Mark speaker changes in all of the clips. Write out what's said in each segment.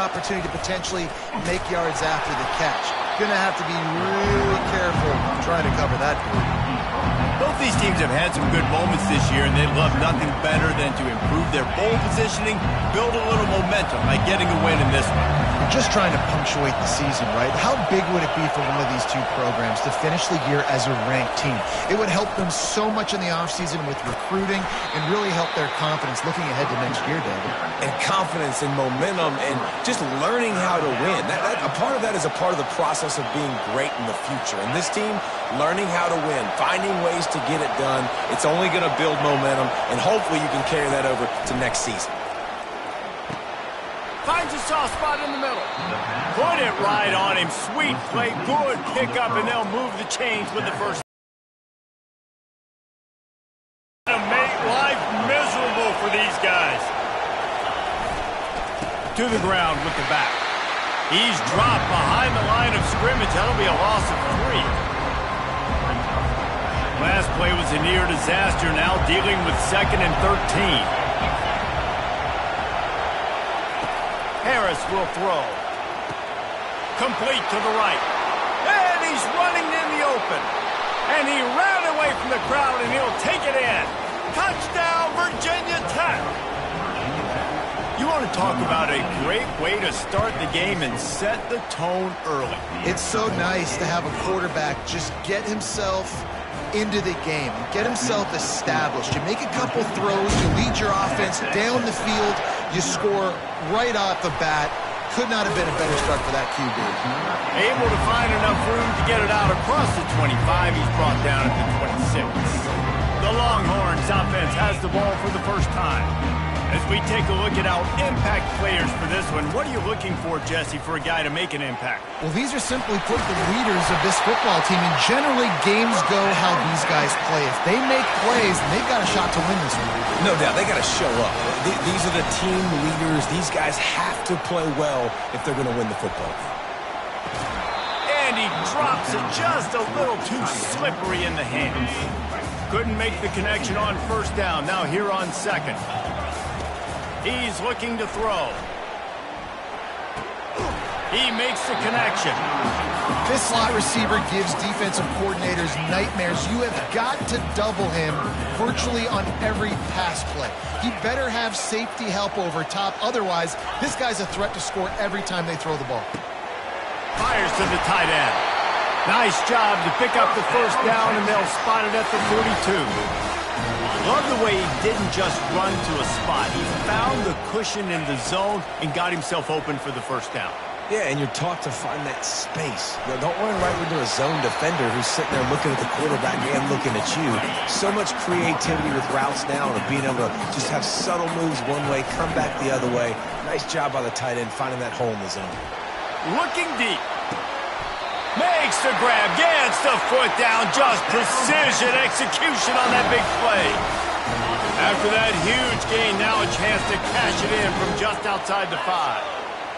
Speaker 1: opportunity to potentially make yards after the catch. Gonna have to be really careful trying to cover that group.
Speaker 2: Both these teams have had some good moments this year, and they'd love nothing better than to improve their bowl positioning, build a little momentum by getting a win in this one.
Speaker 1: We're just trying to punctuate the season, right? How big would it be for one of these two programs to finish the year as a ranked team? It would help them so much in the offseason with recruiting and really help their confidence looking ahead to next year, David.
Speaker 3: And confidence and momentum and just learning how to win. A part of that is a part of the process of being great in the future. And this team, learning how to win, finding ways to get it done, it's only going to build momentum, and hopefully you can carry that over to next season.
Speaker 2: Finds a soft spot in the middle. Put it right on him. Sweet play, good pickup, and they'll move the chains with the first. To make life miserable for these guys. To the ground with the back. He's dropped behind the line of scrimmage. That'll be a loss of 3. Last play was a near disaster. Now dealing with 2nd and 13. Harris will throw. Complete to the right. And he's running in the open. And he ran away from the crowd, and he'll take it in. Touchdown, Virginia Tech. You want to talk about a great way to start the game and set the tone early.
Speaker 1: It's so nice to have a quarterback just get himself into the game, get himself established. You make a couple throws, you lead your offense down the field, you score right off the bat. Could not have been a better start for that QB.
Speaker 2: Able to find enough room to get it out across the 25. He's brought down at the 26. The Longhorns offense has the ball for the first time. As we take a look at our impact players for this one, what are you looking for, Jesse, for a guy to make an impact?
Speaker 1: Well, these are simply put the leaders of this football team, and generally games go how these guys play. If they make plays, they've got a shot to win this one.
Speaker 3: No doubt, they got to show up. These are the team leaders. These guys have to play well if they're going to win the football game.
Speaker 2: And he drops it just a little too slippery in the hands. Couldn't make the connection on first down. Now here on 2nd. He's looking to throw. He makes the connection.
Speaker 1: This slot receiver gives defensive coordinators nightmares. You have got to double him virtually on every pass play. He better have safety help over top. Otherwise, this guy's a threat to score every time they throw the ball.
Speaker 2: Fires to the tight end. Nice job to pick up the first down, and they'll spot it at the 42. Love the way he didn't just run to a spot. He found the cushion in the zone and got himself open for the first down.
Speaker 3: Yeah, and you're taught to find that space. Don't run right into a zone defender who's sitting there looking at the quarterback and looking at you. So much creativity with routes now and being able to just have subtle moves one way, come back the other way. Nice job by the tight end finding that hole in the zone.
Speaker 2: Looking deep. Makes the grab, gets the foot down, just precision execution on that big play. After that huge gain, now a chance to cash it in from just outside the 5.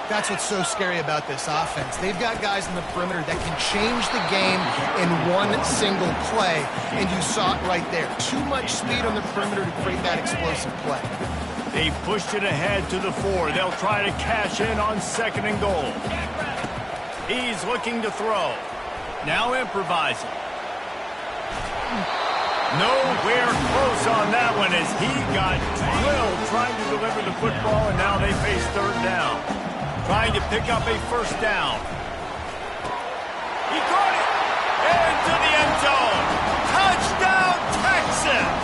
Speaker 1: That's what's so scary about this offense. They've got guys in the perimeter that can change the game in one single play, and you saw it right there. Too much speed on the perimeter to create that explosive play.
Speaker 2: They pushed it ahead to the 4. They'll try to cash in on 2nd and goal. He's looking to throw. Now improvising. Nowhere close on that one as he got drilled trying to deliver the football, and now they face 3rd down. Trying to pick up a first down. He caught it! Into the end zone! Touchdown, Texas!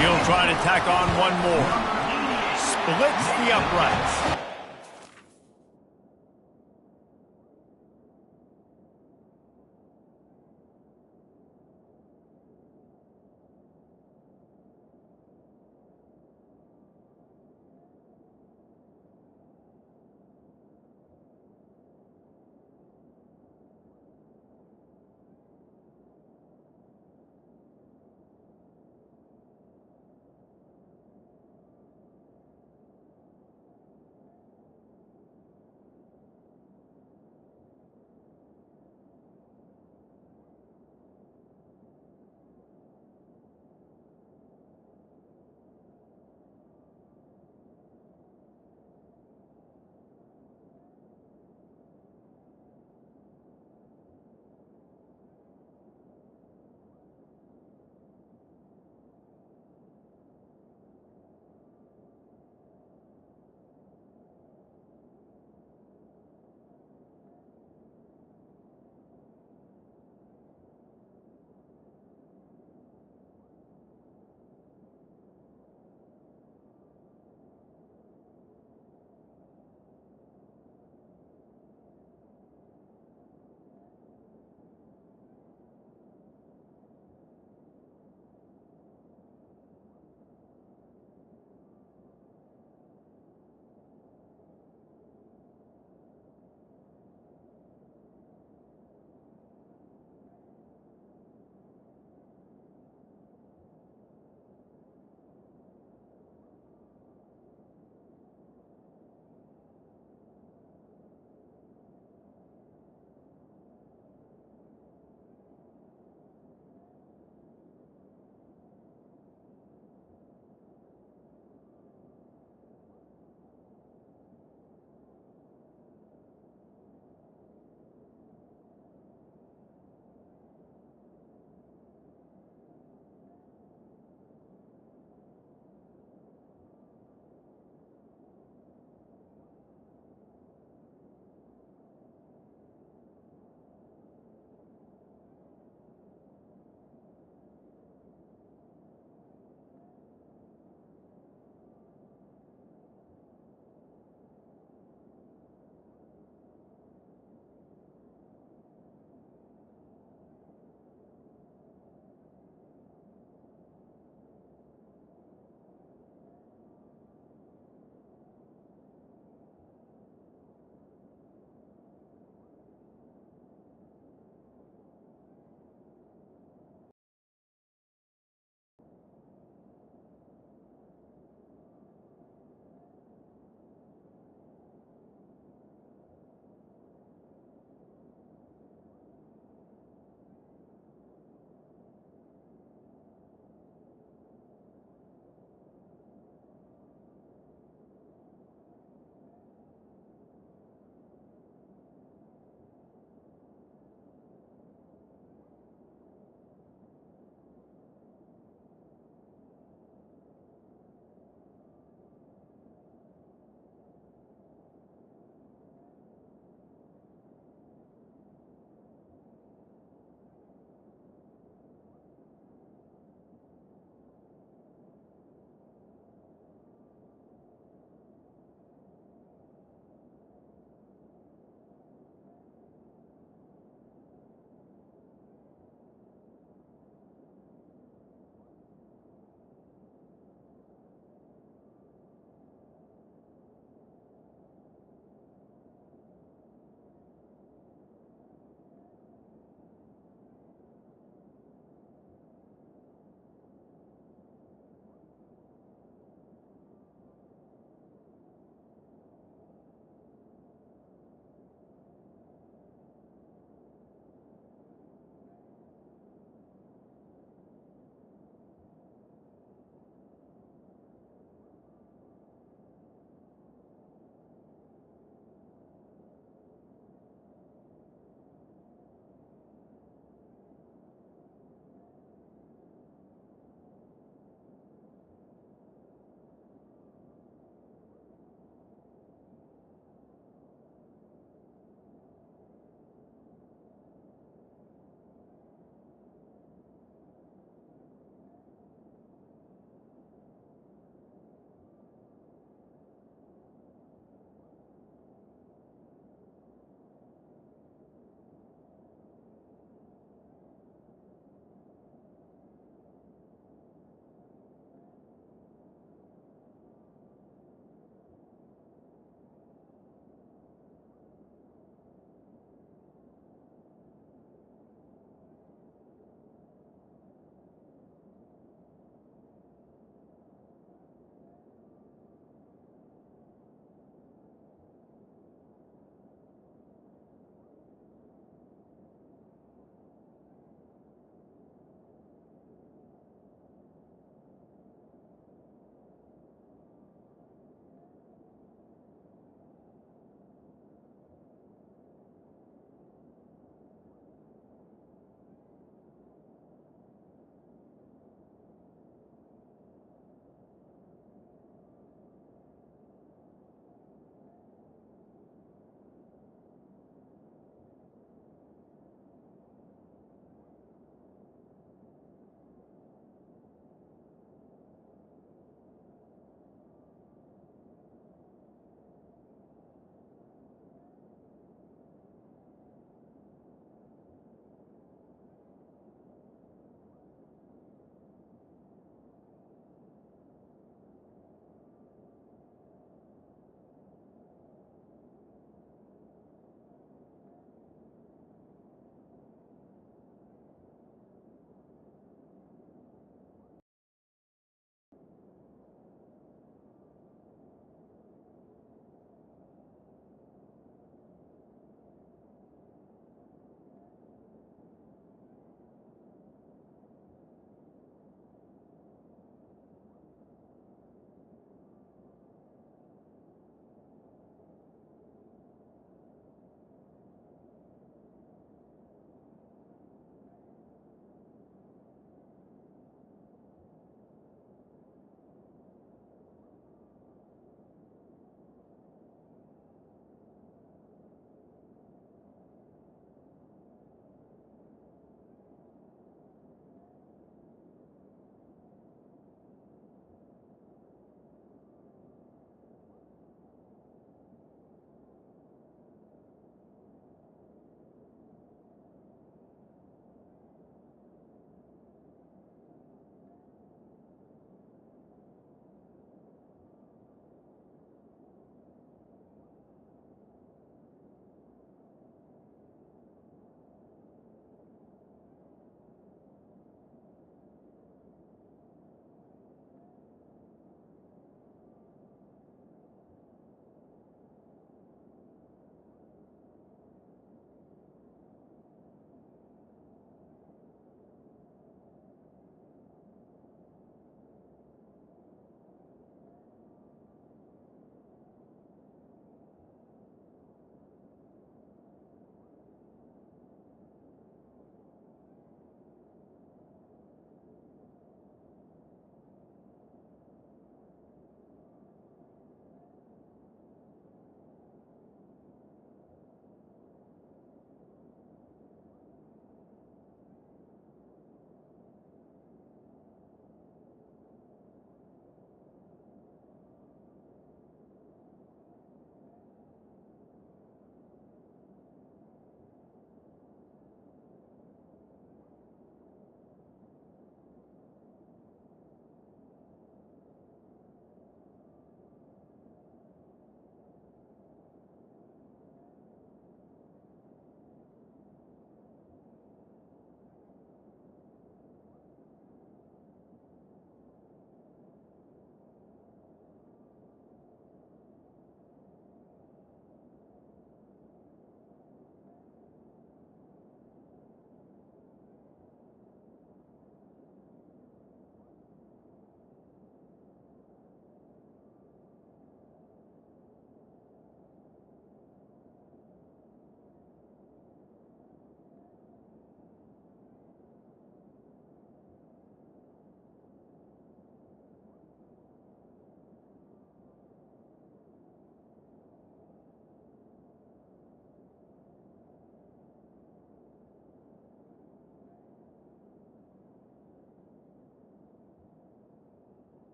Speaker 2: He'll try to tack on one more. Splits the uprights.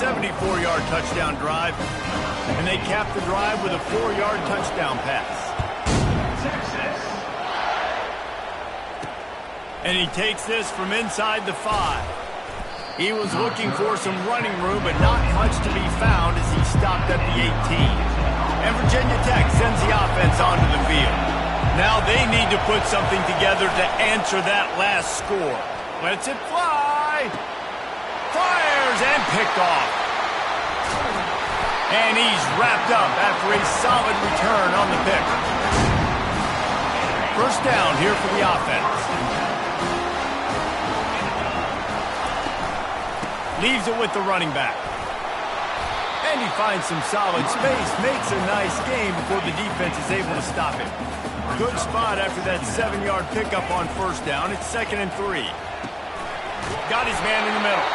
Speaker 2: 74-yard touchdown drive, and they capped the drive with a 4-yard touchdown pass. And he takes this from inside the 5. He was looking for some running room, but not much to be found as he stopped at the 18. And Virginia Tech sends the offense onto the field. Now they need to put something together to answer that last score. Lets it fly. Fires and picked off. And he's wrapped up after a solid return on the pick. First down here for the offense. Leaves it with the running back. And he finds some solid space, makes a nice game before the defense is able to stop him. Good spot after that 7-yard pickup on first down. It's 2nd and 3. Got his man in the middle.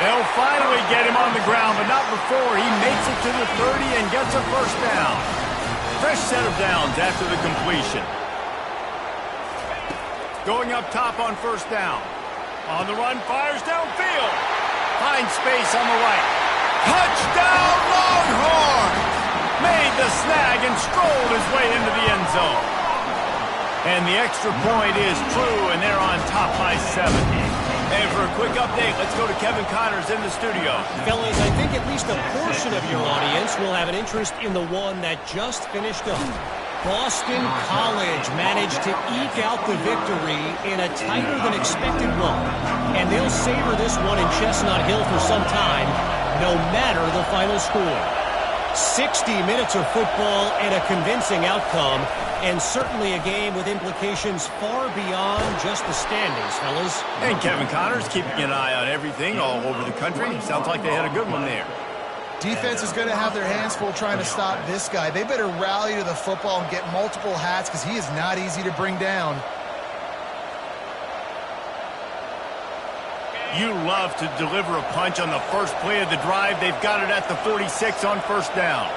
Speaker 2: They'll finally get him on the ground, but not before he makes it to the 30 and gets a first down. Fresh set of downs after the completion. Going up top on first down. On the run, fires downfield. Finds space on the right. Touchdown, Longhorn! Made the snag and strolled his way into the end zone. And the extra point is true, and they're on top by 7. And for a quick update, let's go to Kevin Connors in the studio.
Speaker 4: Fellas, I think at least a portion of your audience will have an interest in the one that just finished up. Boston College managed to eke out the victory in a tighter than expected one. And they'll savor this one in Chestnut Hill for some time, no matter the final score. 60 minutes of football and a convincing outcome, and certainly a game with implications far beyond just the standings, fellas.
Speaker 2: And Kevin Connors keeping an eye on everything all over the country. Sounds like they had a good one there.
Speaker 1: Defense is going to have their hands full trying to stop this guy. They better rally to the football and get multiple hats because he is not easy to bring down.
Speaker 2: You love to deliver a punch on the first play of the drive. They've got it at the 46 on first down.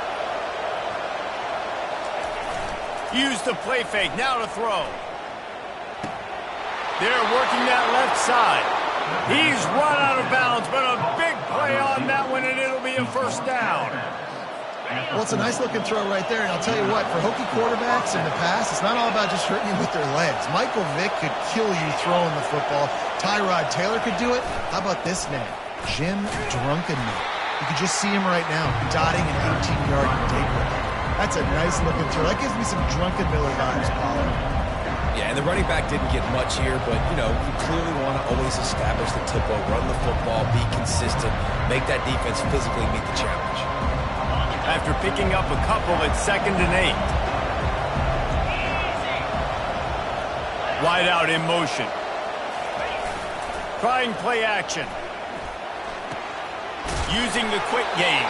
Speaker 2: Use the play fake. Now to throw. They're working that left side. He's run out of bounds, but a big play on that one, and it'll be a first down.
Speaker 1: Well, it's a nice-looking throw right there, and I'll tell you what, for Hokie quarterbacks in the past, it's not all about just hurting you with their legs. Michael Vick could kill you throwing the football. Tyrod Taylor could do it. How about this name? Jim Drunkenmiller. You can just see him right now, dotting an 18-yard dig with him. That's a nice-looking throw. That gives me some Drunkenmiller vibes, Paulo.
Speaker 3: Yeah, and the running back didn't get much here, but, you know, you clearly want to always establish the tempo, run the football, be consistent, make that defense physically meet the challenge.
Speaker 2: After picking up a couple, it's 2nd and 8. Wide out in motion. Trying play action. Using the quick game.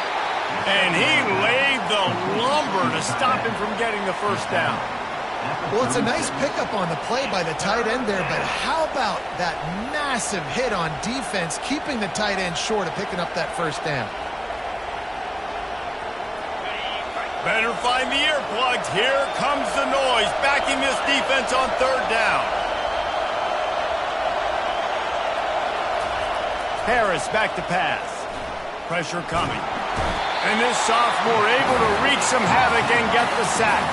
Speaker 2: And he laid the lumber to stop him from getting the first down.
Speaker 1: Well, it's a nice pickup on the play by the tight end there, but how about that massive hit on defense, keeping the tight end short of picking up that first down?
Speaker 2: Better find the earplugs. Here comes the noise, backing this defense on third down. Harris back to pass. Pressure coming. And this sophomore able to wreak some havoc and get the sack.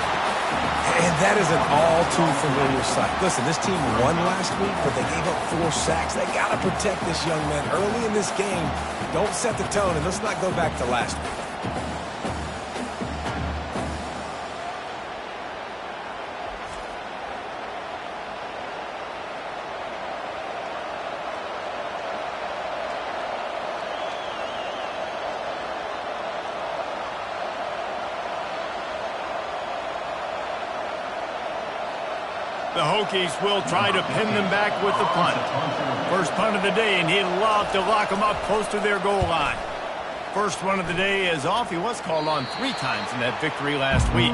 Speaker 3: And that is an all-too-familiar sight. Listen, this team won last week, but they gave up 4 sacks. They got to protect this young man early in this game. Don't set the tone, and let's not go back to last week.
Speaker 2: The Hokies will try to pin them back with the punt. First punt of the day, and he'd love to lock them up close to their goal line. First run of the day is off. He was called on 3 times in that victory last week.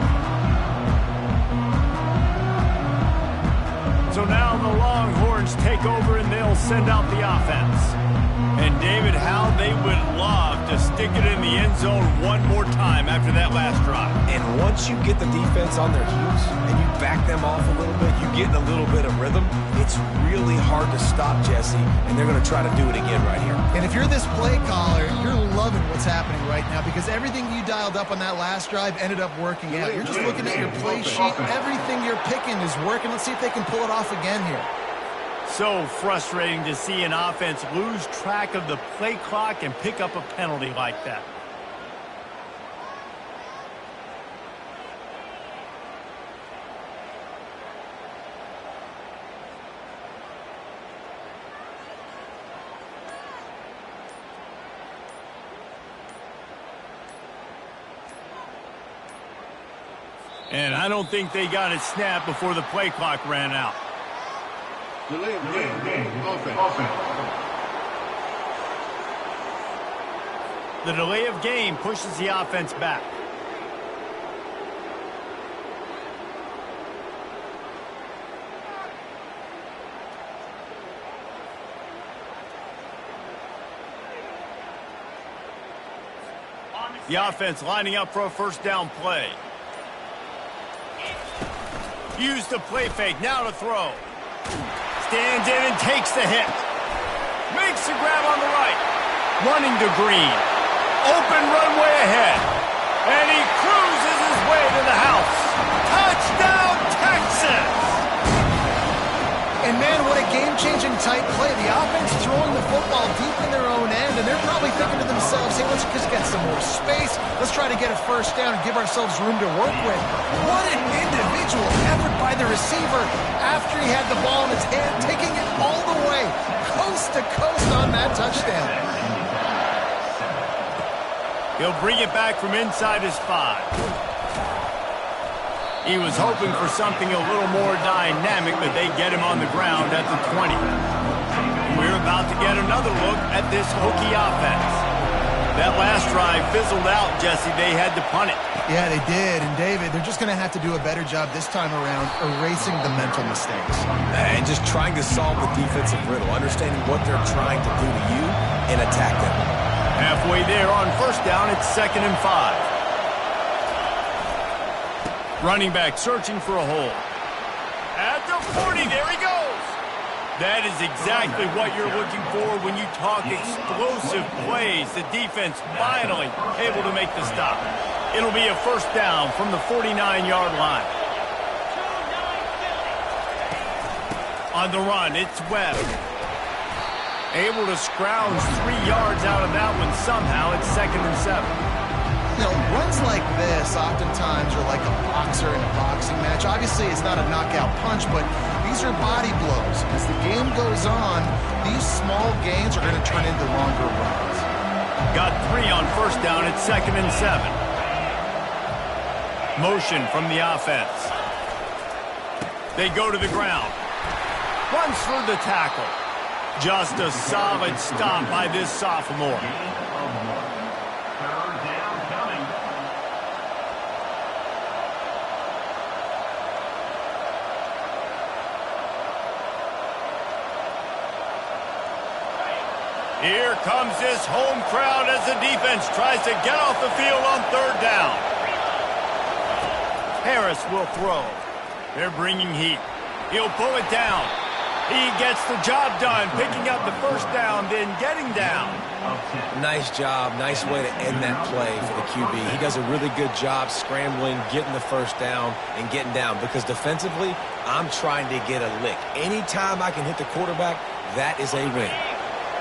Speaker 2: So now the Longhorns receivers take over and they'll send out the offense. And David, how they would love to stick it in the end zone one more time after that last drive.
Speaker 3: And once you get the defense on their heels and you back them off a little bit, you get in a little bit of rhythm, it's really hard to stop, Jesse, and they're going to try to do it again right here.
Speaker 1: And if you're this play caller, you're loving what's happening right now because everything you dialed up on that last drive ended up working out. You're just looking at your play sheet. Everything you're picking is working. Let's see if they can pull it off again here.
Speaker 2: So frustrating to see an offense lose track of the play clock and pick up a penalty like that. And I don't think they got it snapped before the play clock ran out.
Speaker 5: Delay of game, offense.
Speaker 2: The delay of game pushes the offense back. The offense lining up for a first down play. Use the play fake, now to throw. Stands in and takes the hit. Makes the grab on the right. Running to Green. Open runway ahead. And he cruises his way to the house. Touchdown, Texas!
Speaker 1: And man, what a game-changing type play. The offense throwing the football deep in their own end, and they're probably thinking to themselves, hey, let's just get some more space. Let's try to get a first down and give ourselves room to work with. What an individual effort by the receiver after he had the ball in his hand, taking it all the way, coast to coast on that touchdown.
Speaker 2: He'll bring it back from inside his 5. He was hoping for something a little more dynamic, but they get him on the ground at the 20. We're about to get another look at this Hokie offense. That last drive fizzled out, Jesse. They had to punt it.
Speaker 1: Yeah, they did. And, David, they're just going to have to do a better job this time around erasing the mental mistakes.
Speaker 3: And just trying to solve the defensive riddle, understanding what they're trying to do to you and attack them.
Speaker 2: Halfway there on first down, it's 2nd and 5. Running back searching for a hole. At the 40, there he goes. That is exactly what you're looking for when you talk explosive plays. The defense finally able to make the stop. It'll be a first down from the 49-yard line. On the run, it's Webb. Able to scrounge 3 yards out of that one somehow. It's 2nd and 7.
Speaker 1: You know, runs like this oftentimes are like a boxer in a boxing match. Obviously, it's not a knockout punch, but these are body blows. As the game goes on, these small gains are going to turn into longer runs.
Speaker 2: Got 3 on first down. It's 2nd and 7. Motion from the offense. They go to the ground. Runs through the tackle. Just a solid stop by this sophomore. Here comes this home crowd as the defense tries to get off the field on 3rd down. Harris will throw. They're bringing heat. He'll pull it down. He gets the job done, picking up the first down, then getting down.
Speaker 3: Nice job. Nice way to end that play for the QB. He does a really good job scrambling, getting the first down, and getting down. Because defensively, I'm trying to get a lick. Anytime I can hit the quarterback, that is a win.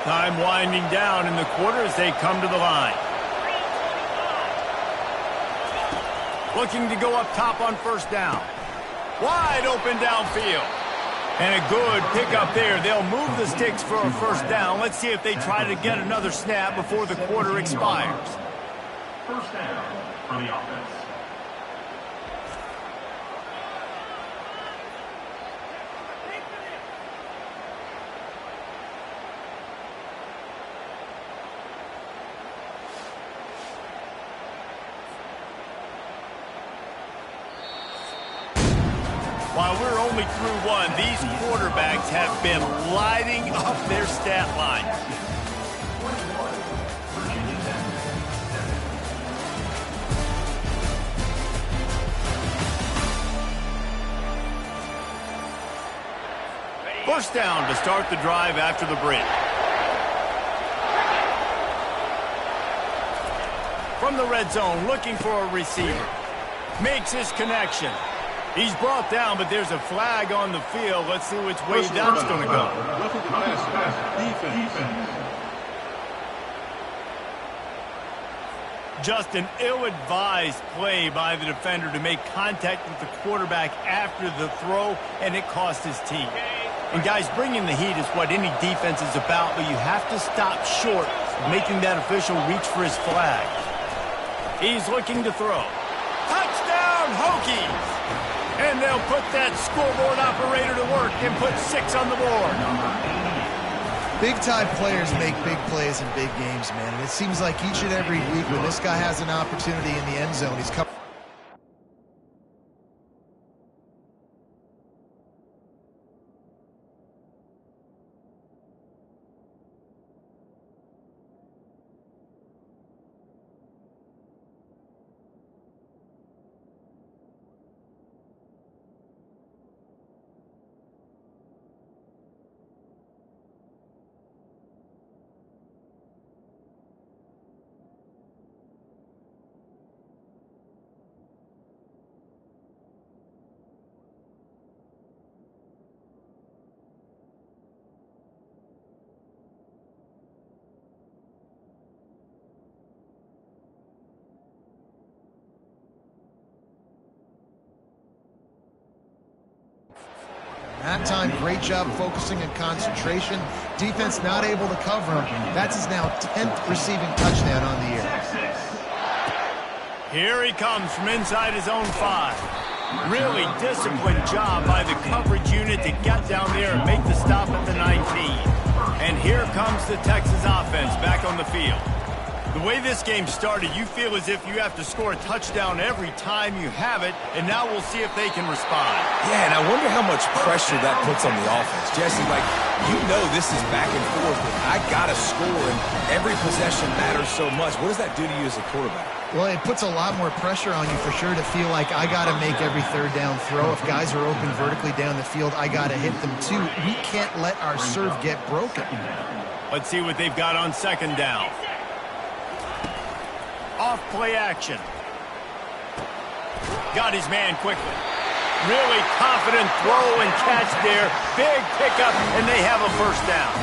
Speaker 2: Time winding down in the quarter as they come to the line. Looking to go up top on first down. Wide open downfield. And a good pickup there. They'll move the sticks for a first down. Let's see if they try to get another snap before the quarter expires.
Speaker 5: First down for the offense.
Speaker 2: While we're only through one, these quarterbacks have been lighting up their stat line. First down to start the drive after the break. From the red zone, looking for a receiver. Makes his connection. He's brought down, but there's a flag on the field. Let's see which way that's going to go.
Speaker 5: Defense.
Speaker 2: Just an ill-advised play by the defender to make contact with the quarterback after the throw, and it cost his team. And guys, bringing the heat is what any defense is about, but you have to stop short of making that official reach for his flag. He's looking to throw. Touchdown, Hokies! And they'll put that scoreboard operator to work and put 6 on the board.
Speaker 1: Big-time players make big plays in big games, man. And it seems like each and every week when this guy has an opportunity in the end zone, he's coming. That time, great job focusing and concentration. Defense not able to cover him. That's his now 10th receiving touchdown on the year.
Speaker 2: Here he comes from inside his own 5. Really disciplined job by the coverage unit to get down there and make the stop at the 19. And here comes the Texas offense back on the field. The way this game started, you feel as if you have to score a touchdown every time you have it, and now we'll see if they can respond.
Speaker 3: Yeah, and I wonder how much pressure that puts on the offense. Jesse, like, you know this is back and forth, and I got to score, and every possession matters so much. What does that do to you as a quarterback?
Speaker 1: Well, it puts a lot more pressure on you for sure to feel like I got to make every third down throw. If guys are open vertically down the field, I got to hit them too. We can't let our serve get broken.
Speaker 2: Let's see what they've got on second down. Off play action. Got his man quickly. Really confident throw and catch there. Big pickup, and they have a first down.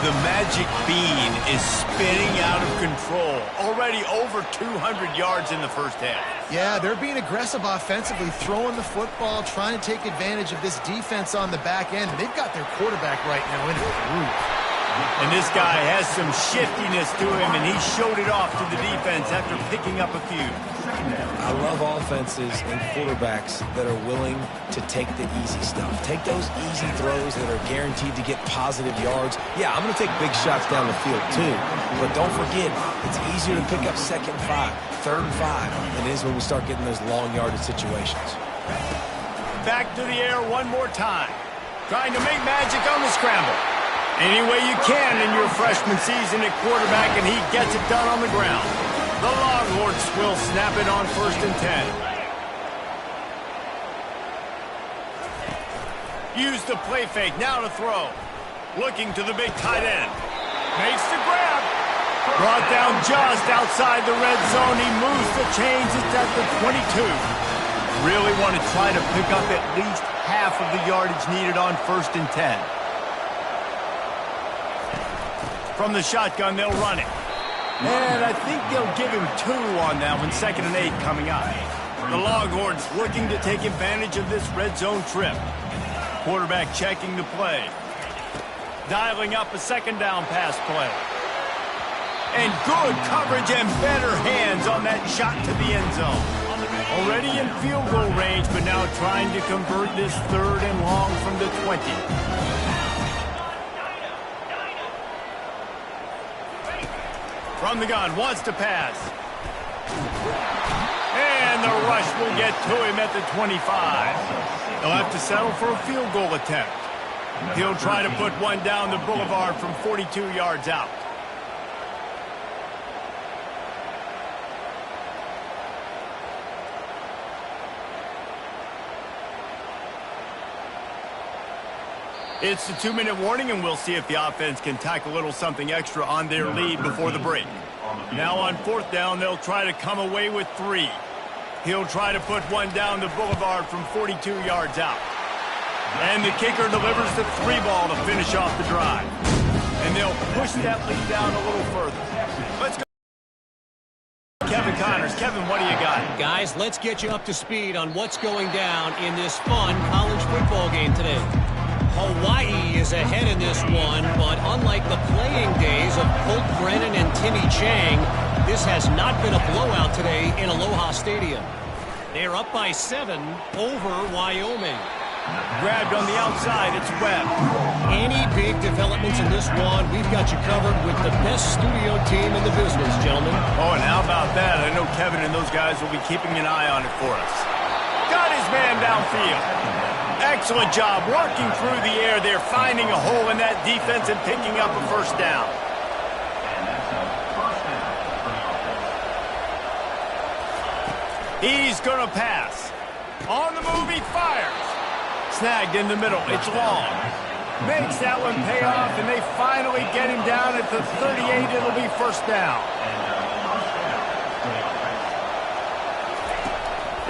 Speaker 2: The magic bean is spinning out of control. Already over 200 yards in the first half.
Speaker 1: Yeah, they're being aggressive offensively, throwing the football, trying to take advantage of this defense on the back end. They've got their quarterback right now in a groove.
Speaker 2: And this guy has some shiftiness to him, and he showed it off to the defense after picking up a few.
Speaker 3: I love offenses and quarterbacks that are willing to take the easy stuff. Take those easy throws that are guaranteed to get positive yards. Yeah, I'm going to take big shots down the field too. But don't forget, it's easier to pick up second 5, third and 5 than it is when we start getting those long yardage situations.
Speaker 2: Back to the air one more time. Trying to make magic on the scramble. Any way you can in your freshman season at quarterback, and he gets it done on the ground. The Longhorns will snap it on 1st and 10. Use the play fake, now to throw. Looking to the big tight end. Makes the grab. Brought down just outside the red zone. He moves the chains. It's at the 22. Really want to try to pick up at least half of the yardage needed on 1st and 10. From the shotgun, they'll run it. And I think they'll give him 2 on that one. 2nd and 8 coming up. The Longhorns looking to take advantage of this red zone trip. Quarterback checking the play. Dialing up a second down pass play. And good coverage and better hands on that shot to the end zone. Already in field goal range, but now trying to convert this 3rd and long from the 20. From the gun, wants to pass. And And the rush will get to him at the 25. He'll have to settle for a field goal attempt. He'll try to put one down the boulevard from 42 yards out. It's the 2-minute warning, and we'll see if the offense can tack a little something extra on their lead before the break. Now on 4th down, they'll try to come away with 3. He'll try to put one down the boulevard from 42 yards out. And the kicker delivers the 3 ball to finish off the drive. And they'll push that lead down a little further. Let's go. Kevin Connors. Kevin, what do you got?
Speaker 4: Guys, let's get you up to speed on what's going down in this fun college football game today. Hawaii is ahead in this one, but unlike the playing days of Colt Brennan and Timmy Chang, this has not been a blowout today in Aloha Stadium. They're up by 7 over Wyoming.
Speaker 2: Grabbed on the outside, it's Webb.
Speaker 4: Any big developments in this one, we've got you covered with the best studio team in the business, gentlemen.
Speaker 2: Oh, and how about that? I know Kevin and those guys will be keeping an eye on it for us. Got his man downfield. Excellent job working through the air there, finding a hole in that defense and picking up a first down. He's going to pass. On the move, he fires. Snagged in the middle. It's long. Makes that one pay off, and they finally get him down at the 38. It'll be first down.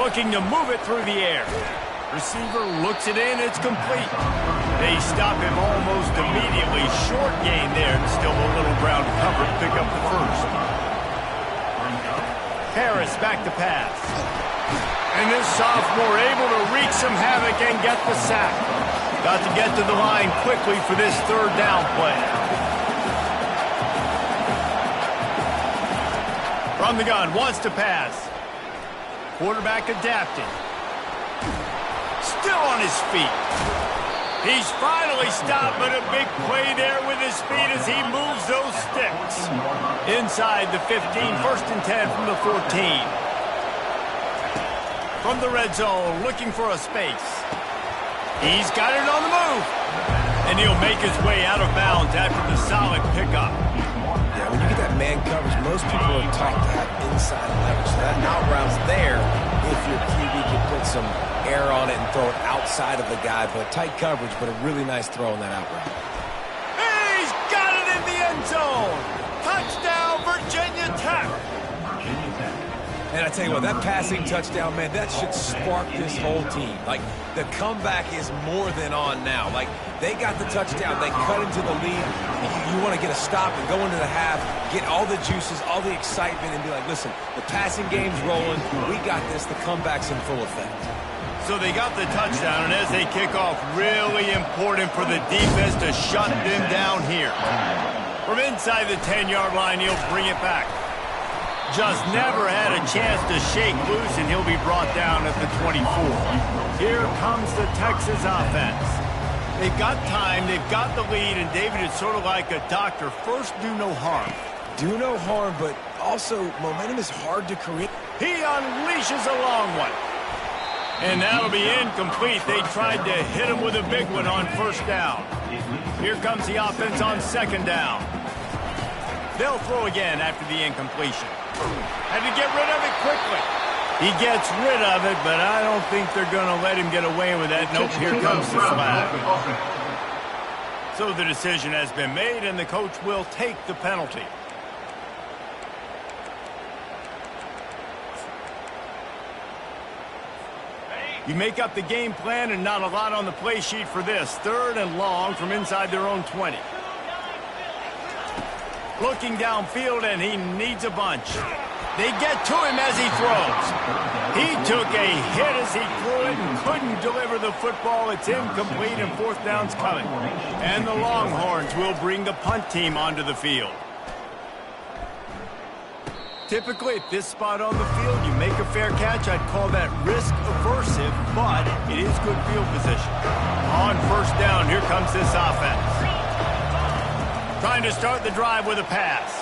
Speaker 2: Looking to move it through the air. Receiver looks it in. It's complete. They stop him almost immediately. Short gain there, and still a little ground to cover to pick up the first. Harris back to pass. And this sophomore able to wreak some havoc and get the sack. Got to get to the line quickly for this 3rd down play. From the gun, wants to pass. Quarterback adapting. Still on his feet. He's finally stopped, but a big play there with his feet as he moves those sticks. Inside the 15, 1st and 10 from the 14. From the red zone, looking for a space. He's got it on the move. And he'll make his way out of bounds after the solid pickup.
Speaker 3: Yeah, when you get that man coverage, most people are taught to have inside leverage. So that out route's there if your QB can put some air on it and throw it outside of the guy. But tight coverage, but a really nice throw on that out route.
Speaker 2: He's got it in the end zone. Touchdown, Virginia Tech.
Speaker 3: And I tell you what, that passing touchdown, man, that should spark this whole team. Like, the comeback is more than on now. Like, they got the touchdown. They cut into the lead. You want to get a stop and go into the half, get all the juices, all the excitement, and be like, listen, the passing game's rolling. We got this. The comeback's in full effect.
Speaker 2: So they got the touchdown, and as they kick off, really important for the defense to shut them down here. From inside the 10-yard line, he'll bring it back. Just never had a chance to shake loose, and he'll be brought down at the 24. Here comes the Texas offense. They've got time, they've got the lead, and David, it's sort of like a doctor. First, do no harm.
Speaker 3: Do no harm, but also momentum is hard to create.
Speaker 2: He unleashes a long one. And that'll be incomplete. They tried to hit him with a big one on 1st down. Here comes the offense on 2nd down. They'll throw again after the incompletion. Had to get rid of it quickly. He gets rid of it, but I don't think they're going to let him get away with that. Nope, here comes the flag. So the decision has been made, and the coach will take the penalty. You make up the game plan, and not a lot on the play sheet for this. 3rd and long from inside their own 20. Looking downfield, and he needs a bunch. They get to him as he throws. He took a hit as he threw it and couldn't deliver the football. It's incomplete, and 4th down's coming. And the Longhorns will bring the punt team onto the field. Typically, at this spot on the field, you make a fair catch. I'd call that risk-aversive, but it is good field position. On 1st down, here comes this offense. Trying to start the drive with a pass.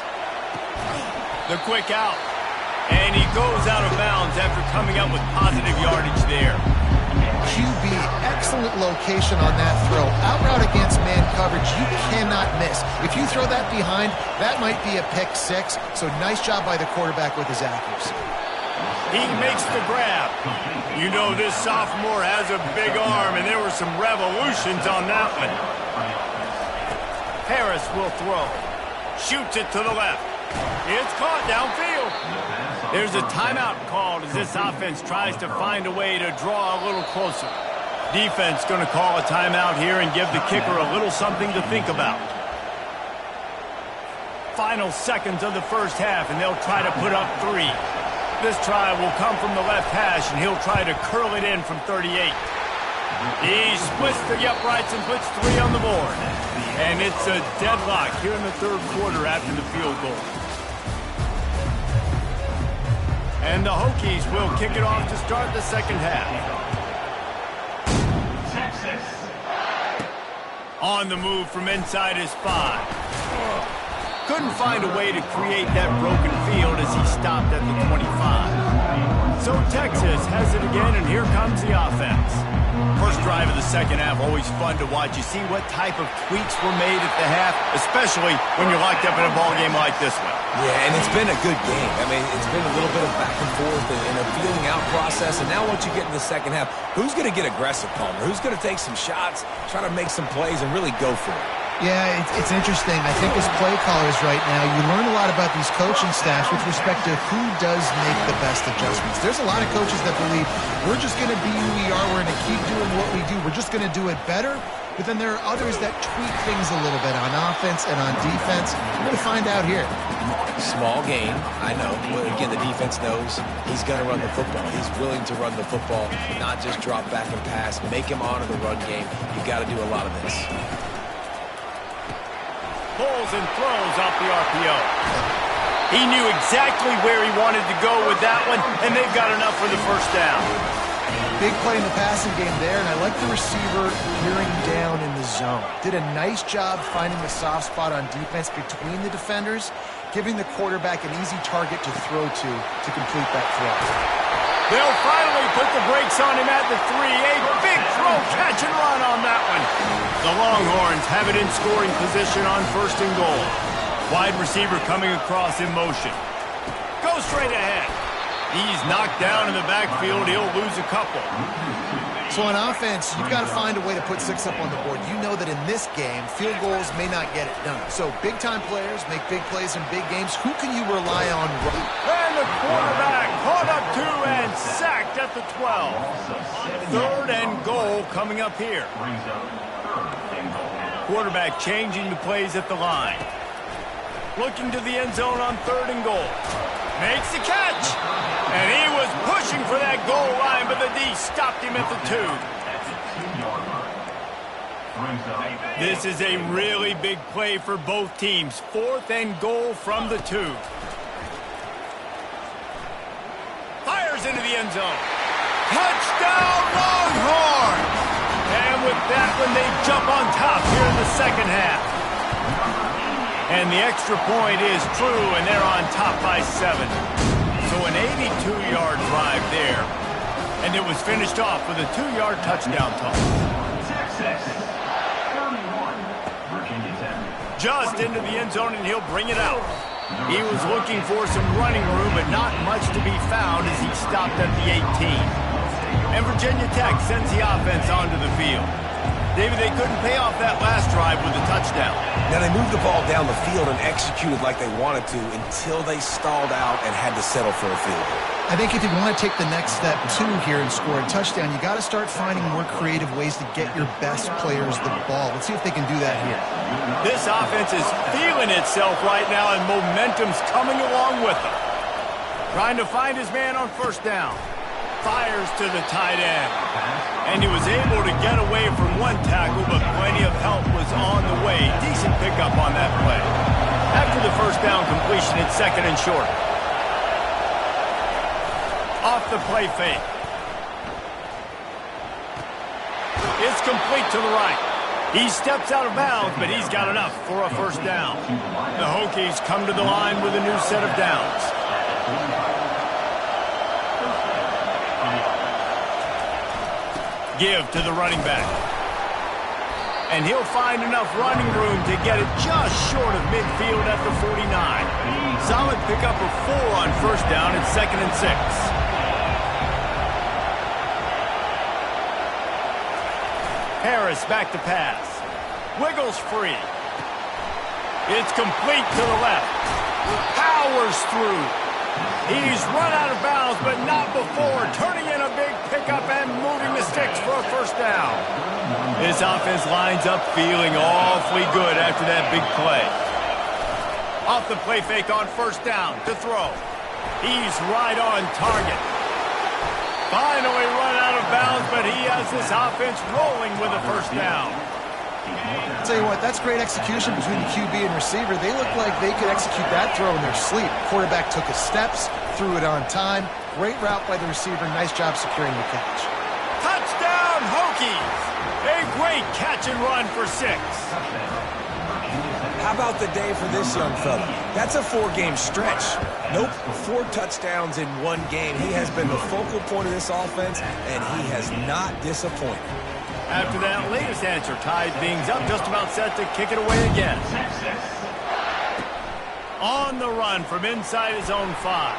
Speaker 2: The quick out. And he goes out of bounds after coming up with positive yardage there.
Speaker 1: QB, excellent location on that throw. Out route against man coverage, you cannot miss. If you throw that behind, that might be a pick six. So nice job by the quarterback with his accuracy.
Speaker 2: He makes the grab. You know this sophomore has a big arm, and there were some revolutions on that one. Harris will throw. Shoots it to the left. It's caught downfield. There's a timeout called as this offense tries to find a way to draw a little closer. Defense going to call a timeout here and give the kicker a little something to think about. Final seconds of the first half, and they'll try to put up 3. This try will come from the left hash, and he'll try to curl it in from 38. He splits the uprights and puts 3 on the board. And it's a deadlock here in the third quarter after the field goal. And the Hokies will kick it off to start the second half.
Speaker 5: Texas.
Speaker 2: On the move from inside his 5. Couldn't find a way to create that broken field as he stopped at the 25. So Texas has it again, and here comes the offense. First drive of the second half, always fun to watch. You see what type of tweaks were made at the half, especially when you're locked up in a ball game like this one.
Speaker 3: Yeah, and it's been a good game. I mean, it's been a little bit of back and forth and a feeling out process. And now once you get in the second half, who's going to get aggressive, Palmer? Who's going to take some shots, try to make some plays, and really go for it?
Speaker 1: Yeah, it's interesting. I think as play callers right now, you learn a lot about these coaching staffs with respect to who does make the best adjustments. There's a lot of coaches that believe we're just going to be who we are. We're going to keep doing what we do. We're just going to do it better. But then there are others that tweak things a little bit on offense and on defense. We're going to find out here.
Speaker 3: Small game, I know. But again, the defense knows he's going to run the football. He's willing to run the football, not just drop back and pass. Make him honor the run game. You got to do a lot of this.
Speaker 2: Pulls and throws off the RPO. He knew exactly where he wanted to go with that one, and they've got enough for the first down.
Speaker 1: Big play in the passing game there, and I like the receiver peering down in the zone. Did a nice job finding the soft spot on defense between the defenders, giving the quarterback an easy target to throw to complete that throw.
Speaker 2: They'll finally put the brakes on him at the 3. A big throw, catch and run on that one. The Longhorns have it in scoring position on 1st and goal. Wide receiver coming across in motion. Go straight ahead. He's knocked down in the backfield. He'll lose a couple.
Speaker 1: So on offense, you've got to find a way to put 6 up on the board. You know that in this game, field goals may not get it done. So big-time players make big plays in big games. Who can you rely on?
Speaker 2: And the quarterback caught up 2 and sacked at the 12. 3rd and goal coming up here. Quarterback changing the plays at the line. Looking to the end zone on 3rd and goal. Makes the catch. And he was pushing for that goal line, but the D stopped him at the 2. This is a really big play for both teams. 4th and goal from the 2. Fires into the end zone. Touchdown, Longhorns! And with that one, they jump on top here in the second half. And the extra point is true, and they're on top by 7. So an 82-yard drive there. And it was finished off with a 2-yard touchdown toss.
Speaker 5: Texas. 31. Virginia Tech.
Speaker 2: Just into the end zone, and he'll bring it out. He was looking for some running room, but not much to be found as he stopped at the 18. And Virginia Tech sends the offense onto the field. David, they couldn't pay off that last drive with a touchdown.
Speaker 3: Now, they moved the ball down the field and executed like they wanted to until they stalled out and had to settle for a field goal.
Speaker 1: I think if you want to take the next step, too, here and score a touchdown, you got to start finding more creative ways to get your best players the ball. Let's see if they can do that here.
Speaker 2: This offense is feeling itself right now, and momentum's coming along with them. Trying to find his man on 1st down. Fires to the tight end. And he was able to get away from one tackle, but plenty of help was on the way. Decent pickup on that play. After the 1st down completion, it's 2nd and short. Off the play fake. It's complete to the right. He steps out of bounds, but he's got enough for a 1st down. The Hokies come to the line with a new set of downs. give to the running back. And he'll find enough running room to get it just short of midfield at the 49. Solid pickup of 4 on first down and 2nd and 6. Harris back to pass. Wiggles free. It's complete to the left. Powers through. He's run out of bounds, but not before turning in a big pickup and moving the sticks for a first down. This offense lines up feeling awfully good after that big play. Off the play fake on first down to throw. He's right on target. Finally run out of bounds, but he has this offense rolling with a first down.
Speaker 1: I'll tell you what, that's great execution between the QB and receiver. They look like they could execute that throw in their sleep. Quarterback took his steps, threw it on time. Great route by the receiver. Nice job securing the catch.
Speaker 2: Touchdown, Hokies! A great catch and run for 6.
Speaker 3: How about the day for this young fella? That's a 4-game stretch. Nope, 4 touchdowns in 1 game. He has been the focal point of this offense, and he has not disappointed.
Speaker 2: After that latest answer ties things up, just about set to kick it away again. On the run from inside his own 5.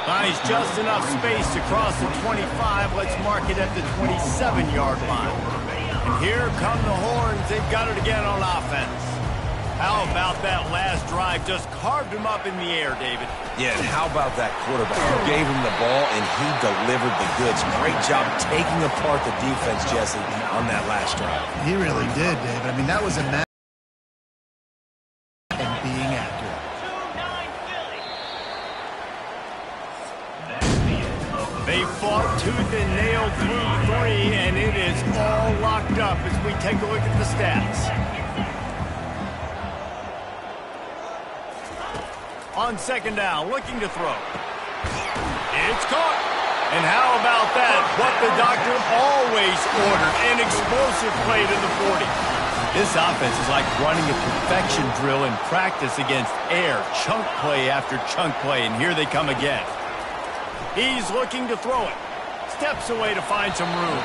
Speaker 2: Finds just enough space to cross the 25. Let's mark it at the 27-yard line. And here come the horns. They've got it again on offense. How about that last drive? Just carved him up in the air, David.
Speaker 3: Yeah, and how about that quarterback? You gave him the ball, and he delivered the goods. Great job taking apart the defense, Jesse, on that last drive.
Speaker 1: He really did, David. I mean, that was a match and being accurate.
Speaker 2: They fought tooth and nail through 3, and it is all locked up as we take a look at the stats. On second down, looking to throw. It's caught. And how about that? What the doctor always ordered, an explosive play to the 40. This offense is like running a perfection drill in practice against air. Chunk play after chunk play, and here they come again. He's looking to throw it. Steps away to find some room.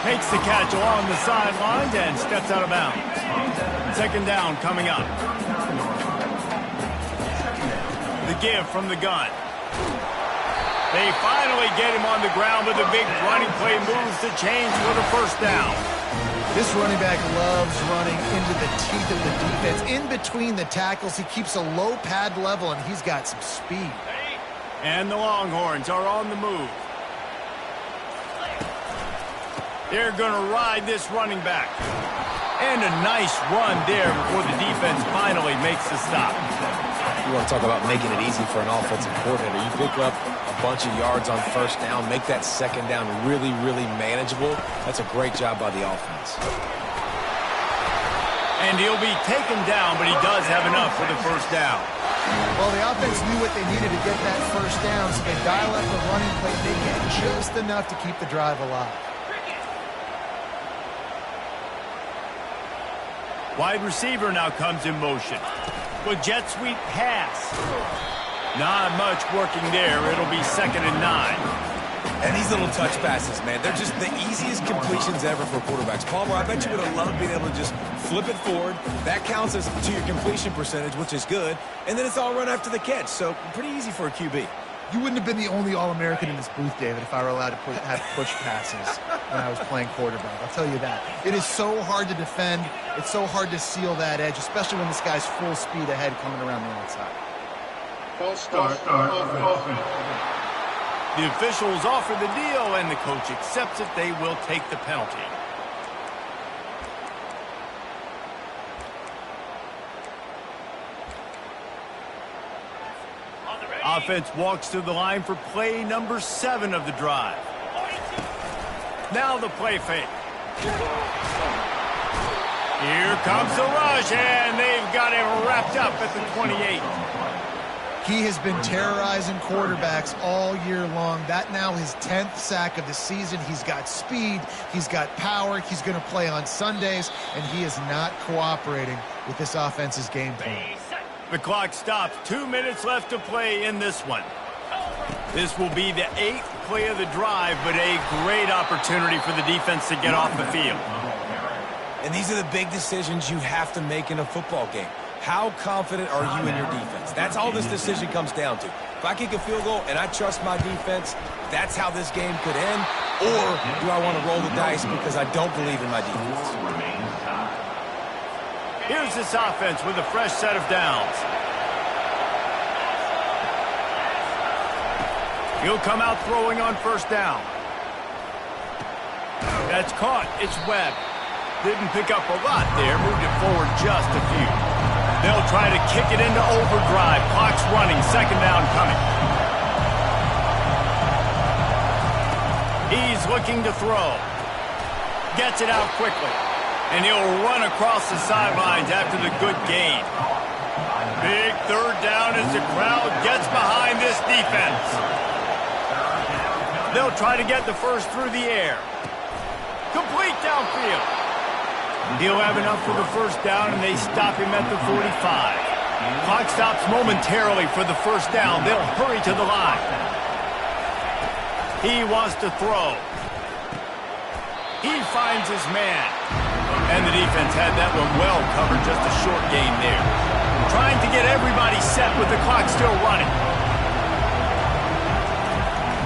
Speaker 2: Makes the catch along the sidelines and steps out of bounds. Second down coming up. The give from the gun. They finally get him on the ground with a big running play, moves the chains for the first down.
Speaker 1: This running back loves running into the teeth of the defense. In between the tackles, he keeps a low pad level, and he's got some speed.
Speaker 2: And the Longhorns are on the move. They're going to ride this running back. And a nice run there before the defense finally makes the stop.
Speaker 3: You want to talk about making it easy for an offensive coordinator. You pick up a bunch of yards on first down, make that second down really, really manageable. That's a great job by the offense.
Speaker 2: And he'll be taken down, but he does have enough for the first down.
Speaker 1: Well, the offense knew what they needed to get that first down, so they dial up the running play. They get just enough to keep the drive alive.
Speaker 2: Wide receiver now comes in motion. With jet sweep pass. Not much working there. It'll be 2nd and 9.
Speaker 3: And these little touch passes, man, they're just the easiest completions ever for quarterbacks. Palmer, I bet you would have loved being able to just flip it forward. That counts as to your completion percentage, which is good. And then it's all run after the catch. So pretty easy for a QB.
Speaker 1: You wouldn't have been the only All-American in this booth, David, if I were allowed to have push passes when I was playing quarterback. I'll tell you that. It is so hard to defend. It's so hard to seal that edge, especially when this guy's full speed ahead coming around the outside.
Speaker 5: False start.
Speaker 2: The officials offer the deal, and the coach accepts it. They will take the penalty. Offense walks to the line for play number 7 of the drive. Now the play fake. Here comes the rush, and they've got him wrapped up at the 28.
Speaker 1: He has been terrorizing quarterbacks all year long. That now his 10th sack of the season. He's got speed. He's got power. He's going to play on Sundays, and he is not cooperating with this offense's game plan.
Speaker 2: The clock stops. 2 minutes left to play in this one. This will be the 8th play of the drive, but a great opportunity for the defense to get off the field.
Speaker 3: And these are the big decisions you have to make in a football game. How confident are you in your defense? That's all this decision comes down to. If I kick a field goal and I trust my defense, that's how this game could end. Or do I want to roll the dice because I don't believe in my defense?
Speaker 2: Here's this offense with a fresh set of downs. He'll come out throwing on first down. That's caught. It's Webb. Didn't pick up a lot there. Moved it forward just a few. They'll try to kick it into overdrive. Clock's running. Second down coming. He's looking to throw. Gets it out quickly. And he'll run across the sidelines after the good gain. Big third down as the crowd gets behind this defense. They'll try to get the first through the air. Complete downfield. He'll have enough for the first down, and they stop him at the 45. Clock stops momentarily for the first down. They'll hurry to the line. He wants to throw. He finds his man. And the defense had that one well covered, just a short gain there. Trying to get everybody set with the clock still running.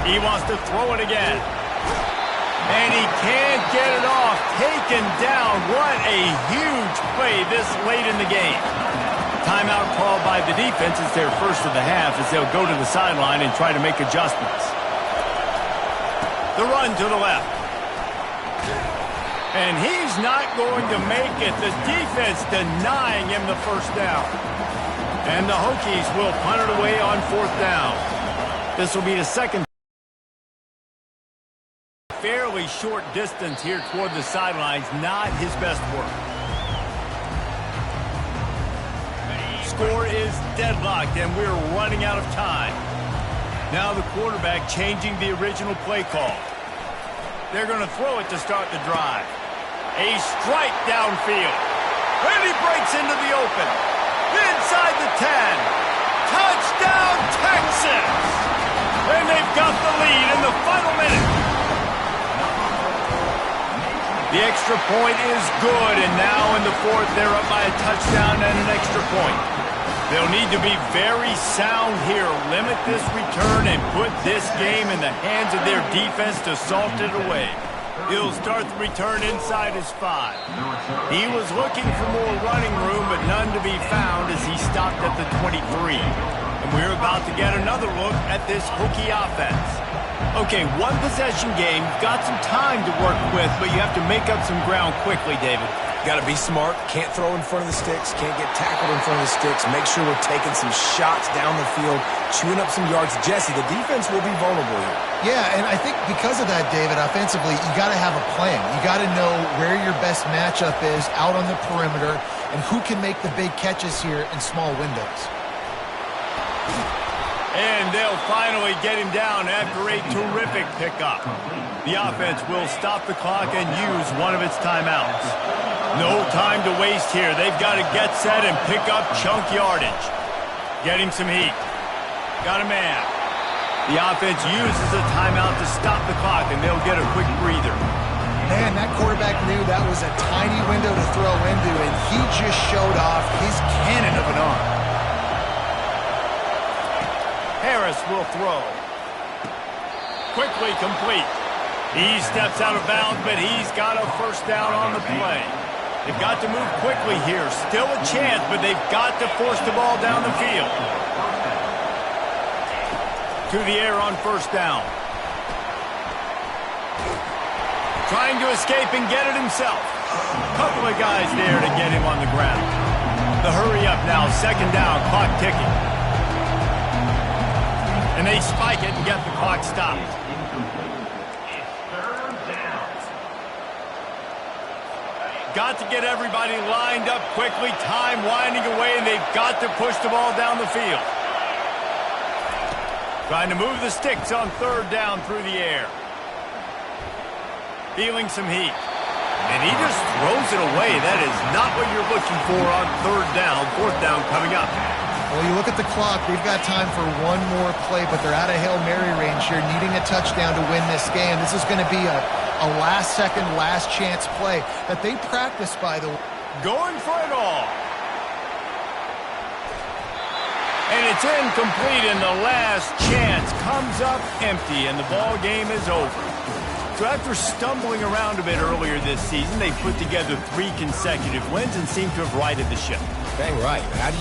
Speaker 2: He wants to throw it again. And he can't get it off. Taken down. What a huge play this late in the game. Timeout called by the defense. It's their first of the half as they'll go to the sideline and try to make adjustments. The run to the left. And he's not going to make it. The defense denying him the first down. And the Hokies will punt it away on fourth down. This will be the second. Fairly short distance here toward the sidelines. Not his best work. Score is deadlocked, and we're running out of time. Now the quarterback changing the original play call. They're going to throw it to start the drive. A strike downfield. And he breaks into the open. Inside the 10. Touchdown, Texas! And they've got the lead in the final minute. The extra point is good, and now in the fourth, they're up by a touchdown and an extra point. They'll need to be very sound here, limit this return, and put this game in the hands of their defense to salt it away. He'll start the return inside his 5. He was looking for more running room, but none to be found as he stopped at the 23. And we're about to get another look at this Hokie offense. Okay, one possession game. You've got some time to work with, but you have to make up some ground quickly, David.
Speaker 3: Got to be smart. Can't throw in front of the sticks. Can't get tackled in front of the sticks. Make sure we're taking some shots down the field, chewing up some yards. Jesse, the defense will be vulnerable here.
Speaker 1: Yeah, and I think because of that, David, offensively, you got to have a plan. You got to know where your best matchup is out on the perimeter and who can make the big catches here in small windows.
Speaker 2: And they'll finally get him down after a terrific pickup. The offense will stop the clock and use one of its timeouts. No time to waste here. They've got to get set and pick up chunk yardage. Get him some heat. Got a man. The offense uses a timeout to stop the clock, and they'll get a quick breather.
Speaker 1: Man, that quarterback knew that was a tiny window to throw into, and he just showed off his cannon of an arm.
Speaker 2: Harris will throw. Quickly complete. He steps out of bounds, but he's got a first down on the play. They've got to move quickly here. Still a chance, but they've got to force the ball down the field. To the air on first down. Trying to escape and get it himself. Couple of guys there to get him on the ground. The hurry up now, second down, clock ticking. And they spike it and get the clock stopped. Got to get everybody lined up quickly. Time winding away, and they've got to push the ball down the field. Trying to move the sticks on third down through the air. Feeling some heat. And he just throws it away. That is not what you're looking for on third down. Fourth down coming up.
Speaker 1: Well, you look at the clock, they've got time for one more play, but they're out of Hail Mary range here, needing a touchdown to win this game. This is going to be a last-second, last-chance play that they practice, by the way.
Speaker 2: Going for it all. And it's incomplete, and the last chance comes up empty, and the ball game is over. So after stumbling around a bit earlier this season, they put together 3 consecutive wins and seem to have righted the ship.
Speaker 3: Dang right. How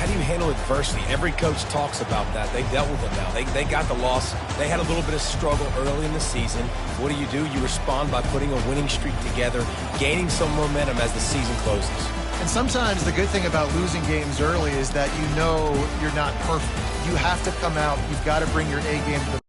Speaker 3: do you handle adversity? Every coach talks about that. They've dealt with it now. They got the loss. They had a little bit of struggle early in the season. What do? You respond by putting a winning streak together, gaining some momentum as the season closes.
Speaker 1: And sometimes the good thing about losing games early is that you know you're not perfect. You have to come out. You've got to bring your A game to the